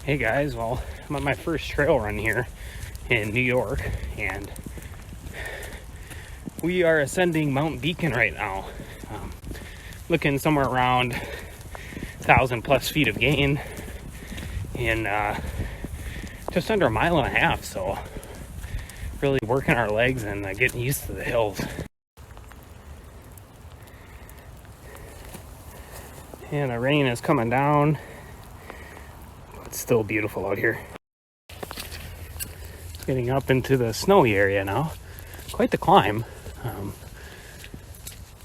Hey guys, well, I'm on my first trail run here in New York, and we are ascending Mount Beacon right now. Looking somewhere around 1,000 plus feet of gain in just under a mile and a half, so really working our legs and getting used to the hills. And the rain is coming down. It's still beautiful out here. Getting up into the snowy area now. Quite the climb.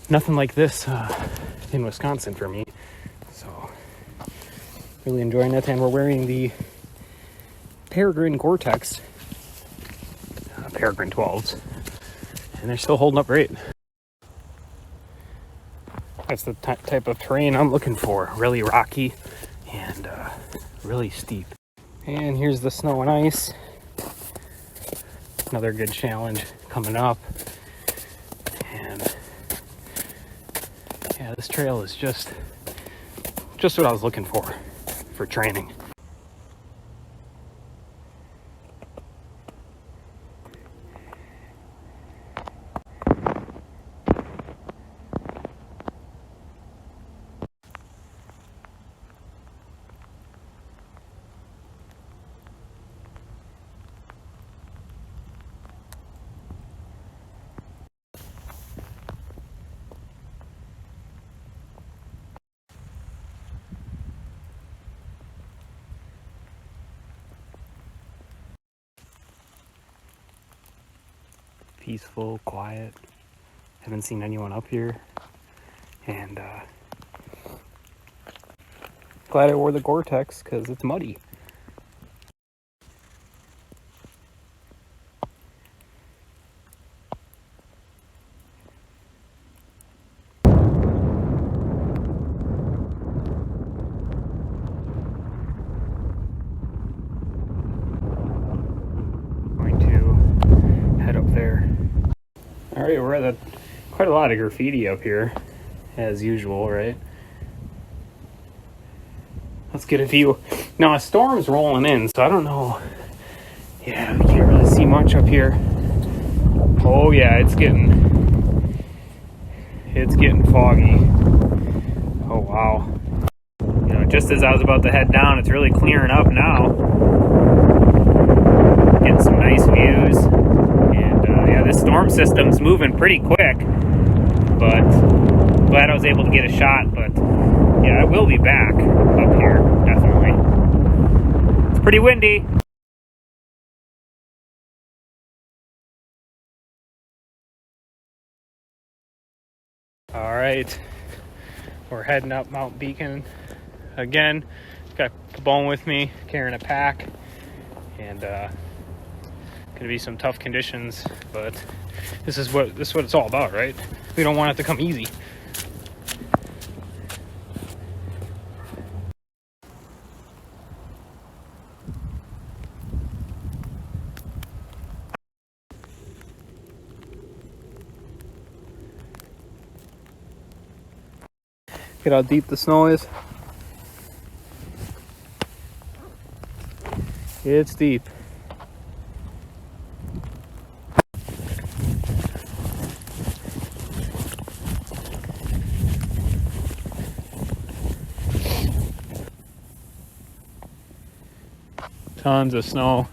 Nothing like this in Wisconsin for me. So, really enjoying it. And we're wearing the Peregrine Gore-Tex Peregrine 12s. And they're still holding up great. That's the type of terrain I'm looking for. Really rocky and really steep. And here's the snow and ice. Another good challenge coming up. And yeah, this trail is just what I was looking for training. Peaceful, quiet. Haven't seen anyone up here, and glad I wore the Gore-Tex because it's muddy. Going to head up there. All right, we're at quite a lot of graffiti up here, as usual, right? Let's get a view. Now, a storm's rolling in, so I don't know. Yeah, we can't really see much up here. Oh yeah, it's getting foggy. Oh wow. You know, just as I was about to head down, it's really clearing up now. Getting some nice views. And yeah, this storm system's moving pretty quick, but glad I was able to get a shot. But yeah, I will be back up here, definitely. It's pretty windy. All right, we're heading up Mount Beacon again. Got Cabone with me, carrying a pack, and gonna be some tough conditions, but this is what it's all about, right? We don't want it to come easy. Look at how deep the snow is. It's deep. Tons of snow.